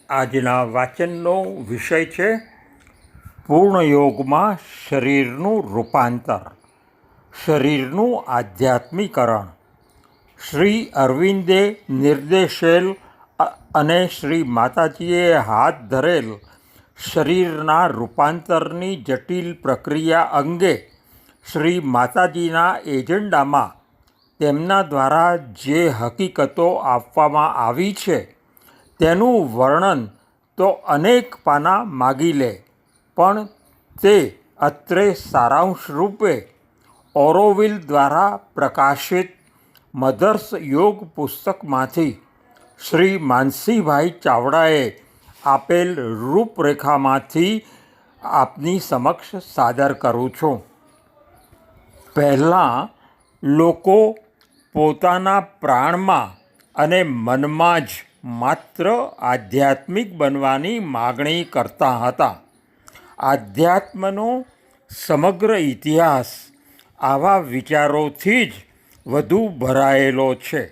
આજના વાચનનો વિષય છે પૂર્ણયોગમાં શરીરનું રૂપાંતર, શરીરનું આધ્યાત્મીકરણ. શ્રી અરવિંદે નિર્દેશેલ અને શ્રી માતાજીએ હાથ ધરેલ શરીરના રૂપાંતરની જટિલ પ્રક્રિયા અંગે શ્રી માતાજીના એજન્ડામાં તેમના દ્વારા જે હકીકતો આપવામાં આવી છે તેનું વર્ણન તો અનેક પાના માગી લે, પણ તે અત્રે સારાંશ રૂપે ઓરોવિલ દ્વારા પ્રકાશિત મધર્સ યોગ પુસ્તકમાંથી શ્રી માનસીભાઈ ચાવડાએ આપેલ રૂપરેખામાંથી આપની સમક્ષ સાદર કરું છું. પહેલાં લોકો પોતાના પ્રાણમાં અને મનમાં જ માત્ર આધ્યાત્મિક બનવાની માગણી કરતા હતા. આધ્યાત્મનો સમગ્ર ઇતિહાસ આવા વિચારોથી જ વધુ ભરાયેલો છે.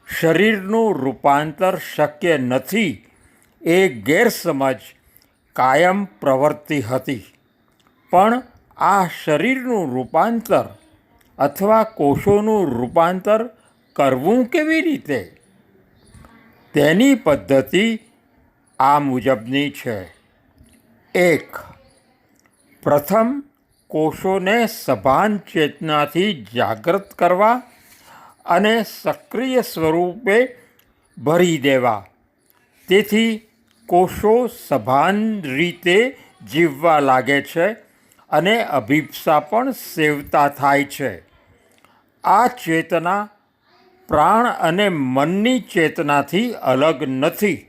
શરીરનું રૂપાંતર શક્ય નથી એ ગેરસમજ કાયમ પ્રવર્તી હતી. પણ આ શરીરનું રૂપાંતર અથવા કોષોનું રૂપાંતર કરવું કેવી રીતે? તેની પદ્ધતિ આ મુજબની છે. 1. પ્રથમ કોષોને સભાન ચેતનાથી જાગૃત કરવા અને સક્રિય સ્વરૂપે ભરી દેવા. તેથી કોષો સભાન રીતે જીવવા લાગે છે અને અભિપ્સા પણ સેવતા થાય છે. આ ચેતના પ્રાણ અને મનની ચેતનાથી અલગ નથી,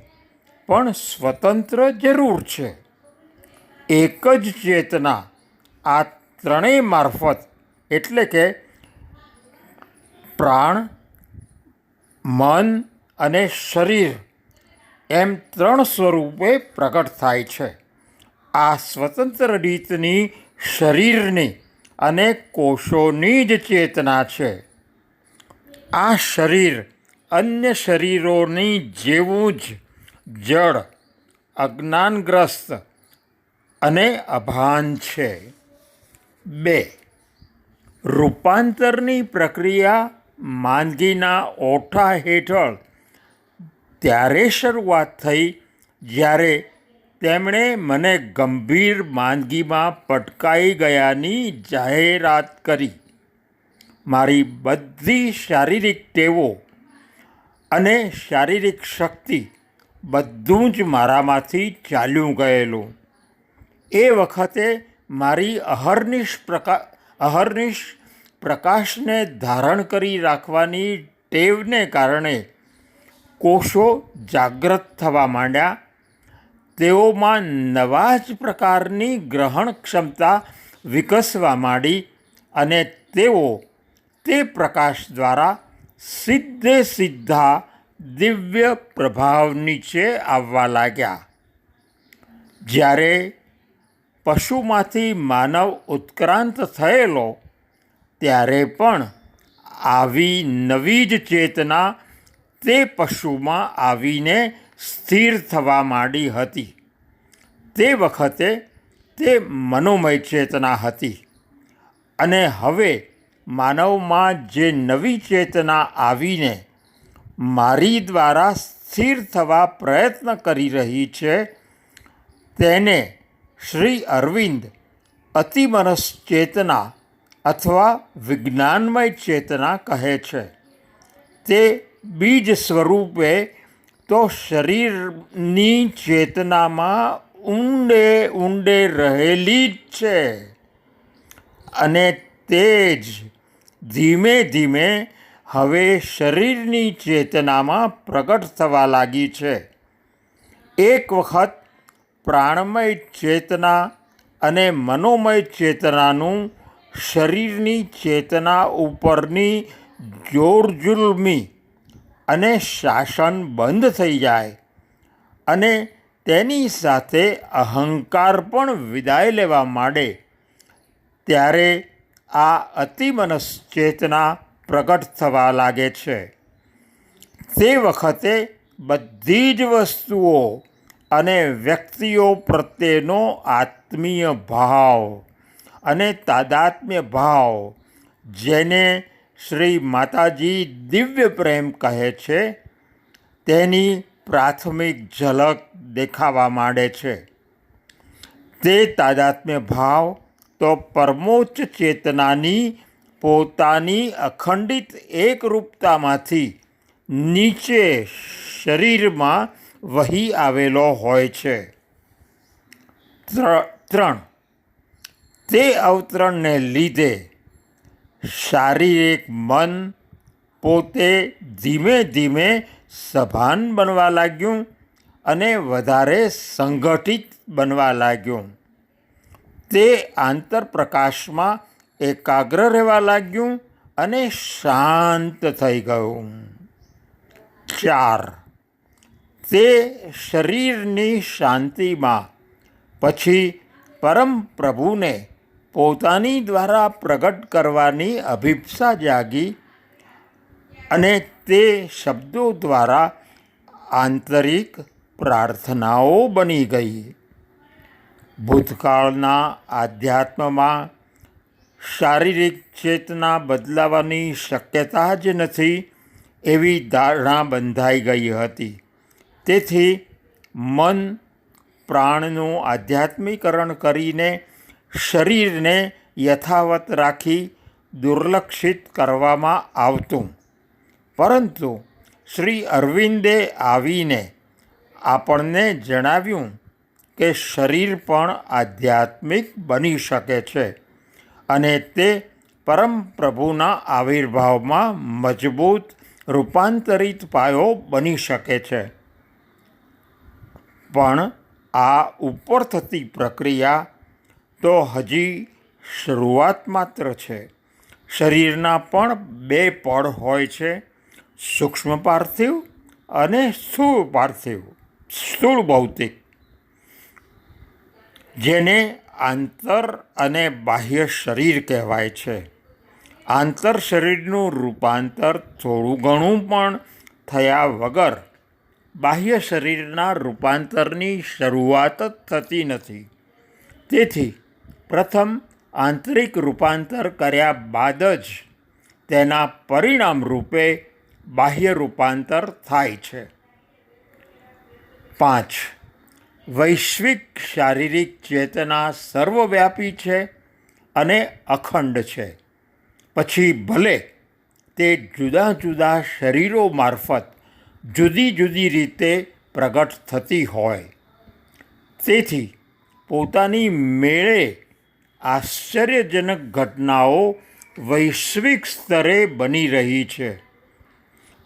પણ સ્વતંત્ર જરૂર છે. એક જ ચેતના આ ત્રણેય મારફત, એટલે કે પ્રાણ, મન અને શરીર એમ ત્રણ સ્વરૂપે પ્રગટ થાય છે. આ સ્વતંત્ર રીતની શરીરની અને કોષોની જ ચેતના છે. આ શરીર અન્ય શરીરોની જેવું જ જડ, અજ્ઞાનગ્રસ્ત અને અભાન છે. 2. રૂપાંતરની પ્રક્રિયા માંદગીના ઓઠા હેઠળ ત્યારે શરૂઆત થઈ જ્યારે તેમણે મને ગંભીર માંદગીમાં પટકાઈ ગયાની જાહેરાત કરી. મારી બધી શારીરિક ટેવો અને શારીરિક શક્તિ બધું જ મારામાંથી ચાલ્યું ગયેલું. એ વખતે મારી અહર્નિશ પ્રકાશને ધારણ કરી રાખવાની ટેવને કારણે કોષો જાગૃત થવા માંડ્યા. તેઓમાં નવા જ પ્રકારની ગ્રહણ ક્ષમતા વિકસવા માંડી અને તેઓ તે પ્રકાશ દ્વારા સીધા દિવ્ય પ્રભાવ નીચે આવવા લાગ્યા. જ્યારે પશુમાંથી માનવ ઉત્ક્રાંત થયેલો ત્યારે પણ આવી નવી જ ચેતના તે પશુમાં આવીને સ્થિર થવા માંડી હતી. તે વખતે તે મનોમય ચેતના હતી અને હવે માનવમાં જે નવી ચેતના આવીને મારી દ્વારા સ્થિર થવા પ્રયત્ન કરી રહી છે તેને શ્રી અરવિંદ અતિમનસ ચેતના અથવા વિજ્ઞાનમય ચેતના કહે છે. તે બીજ સ્વરૂપે તો શરીરની ચેતનામાં ઊંડે રહેલી જ છે અને તે જ ધીમે ધીમે હવે શરીરની ચેતનામાં પ્રગટ થવા લાગી છે. એક વખત પ્રાણમય ચેતના અને મનોમય ચેતનાનું શરીરની ચેતના ઉપરની જોરજુલમી અને શાસન બંધ થઈ જાય અને તેની સાથે અહંકાર પણ વિદાય લેવા માંડે ત્યારે આ અતિમનસ ચેતના પ્રગટ થવા લાગે છે. તે વખતે બધી જ વસ્તુઓ અને વ્યક્તિઓ પ્રત્યેનો આત્મીય ભાવ અને તાદાત્મ્ય ભાવ, જેને શ્રી માતાજી દિવ્ય પ્રેમ કહે છે, તેની પ્રાથમિક ઝલક દેખાવા માંડે છે. તે તાદાત્મ્ય ભાવ તો પરમોચ્ચ ચેતનાની પોતાની અખંડિત એકરૂપતામાંથી નીચે શરીરમાં વહી આવેલો હોય છે. 3. તે અવતરણને લીધે શારીરિક મન પોતે ધીમે ધીમે સભાન બનવા લાગ્યું અને વધારે સંગઠિત બનવા લાગ્યું. તે આંતરપ્રકાશમાં એકાગ્ર રહેવા લાગ્યું અને શાંત થઈ ગયું. 4. તે શરીરની શાંતિમાં પછી પરમ પ્રભુને પોતાની દ્વારા પ્રગટ કરવાની અભિપ્સા જાગી અને તે શબ્દો દ્વારા આંતરિક પ્રાર્થનાઓ બની ગઈ. ભૂતકાળના આધ્યાત્મમાં શારીરિક ચેતના બદલાવાની શક્યતા જ નથી એવી ધારણા બંધાઈ ગઈ હતી. તેથી મન પ્રાણનું આધ્યાત્મીકરણ કરીને શરીરને યથાવત રાખી દુર્લક્ષિત કરવામાં આવતું. પરંતુ શ્રી અરવિંદે આવીને આપણને જણાવ્યું કે શરીર પણ આધ્યાત્મિક બની શકે છે અને તે પરમ પ્રભુના આવિર્ભાવમાં મજબૂત રૂપાંતરિત પાયો બની શકે છે. પણ આ ઉપર થતી પ્રક્રિયા તો હજી શરૂઆત માત્ર છે. શરીરના પણ 2 પડ હોય છે, સૂક્ષ્મ પાર્થિવ અને સ્થૂળ પાર્થિવ, સ્થૂળ ભૌતિક, જેને આંતર અને બાહ્ય શરીર કહેવાય છે. આંતર શરીરનું રૂપાંતર થોડું ઘણું પણ થયા વગર બાહ્ય શરીરના રૂપાંતરની શરૂઆત જ થતી નથી. તેથી પ્રથમ આંતરિક રૂપાંતર કર્યા બાદ જ તેના પરિણામ રૂપે બાહ્ય રૂપાંતર થાય છે. 5. વૈશ્વિક શારીરિક ચેતના સર્વવ્યાપી છે અને અખંડ છે. પછી ભલે તે જુદા જુદા શરીરો મારફત જુદી જુદી રીતે પ્રગટ થતી હોય. તેથી પોતાની મેળે આશ્ચર્યજનક ઘટનાઓ વૈશ્વિક સ્તરે બની રહી છે.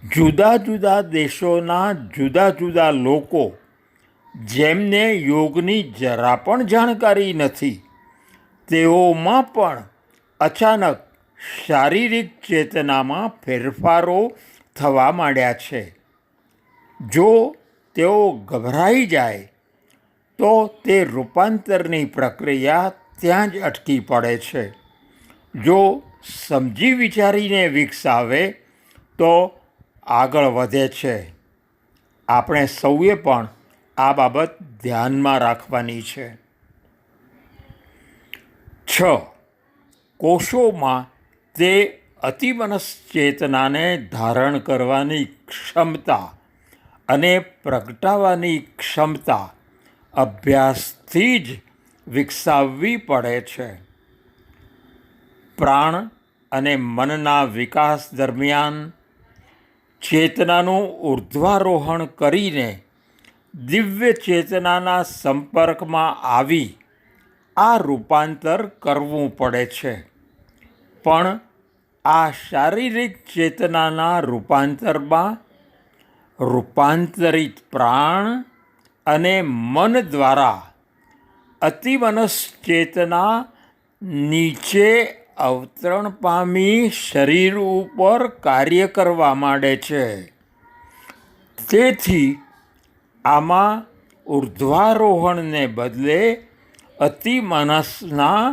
જુદા જુદા દેશોના જુદા જુદા લોકો, જેમને યોગની જરા પણ જાણકારી નથી, તેઓમાં પણ અચાનક શારીરિક ચેતનામાં ફેરફારો થવા માંડ્યા છે. જો તેઓ ગભરાઈ જાય તો તે રૂપાંતરની પ્રક્રિયા ત્યાં જ અટકી પડે છે. જો સમજી વિચારીને વિકસાવે તો આગળ વધે છે. આપણે સૌએ પણ આ બાબત ધ્યાનમાં રાખવાની છે. 6. કોષોમાં તે અતિમનસ ચેતનાને ધારણ કરવાની ક્ષમતા અને પ્રગટાવવાની ક્ષમતા અભ્યાસથી જ વિકસાવવી પડે છે. પ્રાણ અને મનના વિકાસ દરમિયાન ચેતનાનું ઉર્ધ્વારોહણ કરીને દિવ્ય ચેતનાના સંપર્કમાં આવી આ રૂપાંતર કરવું પડે છે. પણ આ શારીરિક ચેતનાના રૂપાંતરમાં રૂપાંતરિત પ્રાણ અને મન દ્વારા અતિમનસ ચેતના નીચે અવતરણ પામી શરીર ઉપર કાર્ય કરવા માંડે છે. તેથી આમાં ઉર્ધ્વારોહણને બદલે અતિમનસના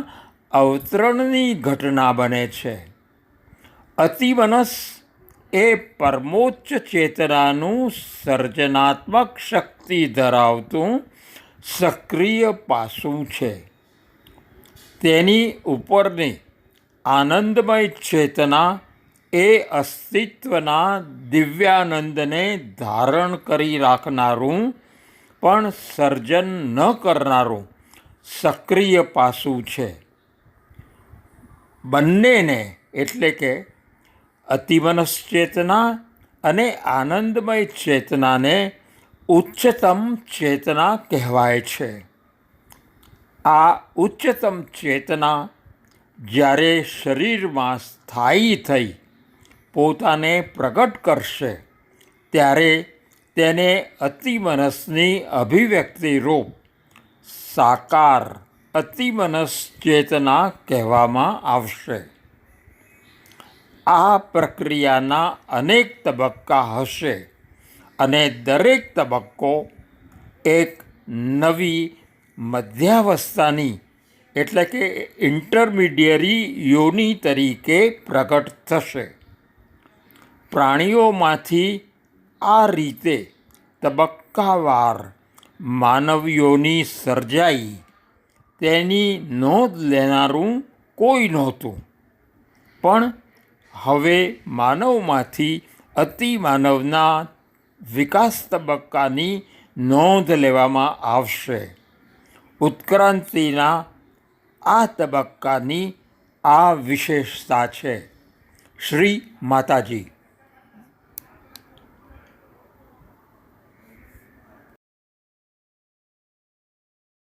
અવતરણની ઘટના બને છે. અતિમનસ એ પરમોચ્ચ ચેતનાનું સર્જનાત્મક શક્તિ ધરાવતું સક્રિય પાસું છે. તેની ઉપરની આનંદમય ચેતના એ અસ્તિત્વના દિવ્યાનંદને ધારણ કરી રાખનારું પણ સર્જન ન કરનારું સક્રિય પાસું છે. બંનેને એટલે કે અતિમનસ્ચેતના અને આનંદમય ચેતનાને ઉચ્ચતમ ચેતના કહેવાય છે. આ ઉચ્ચતમ ચેતના જ્યારે શરીરમાં સ્થાયી થઈ પોતાને પ્રગટ કરશે ત્યારે તેને અતિમનસની અભિવ્યક્તિ રૂપ સાકાર અતિમનસ ચેતના કહેવામાં આવશે. આ પ્રક્રિયાના અનેક તબક્કા હશે અને દરેક તબક્કો એક નવી મધ્યાવસ્થાની એટલે કે ઇન્ટરમિડિયરી યોનિ તરીકે પ્રગટ થશે. પ્રાણીઓમાંથી આ રીતે તબક્કાવાર માનવ યોનિ સર્જાઈ તેની નોંધ લેનારું કોઈ નહોતું, પણ હવે માનવમાંથી અતિમાનવના વિકાસ તબક્કાની નોંધ લેવામાં આવશે. ઉત્ક્રાંતિના આ તબક્કાની આ વિશેષતા છે. શ્રી માતાજી.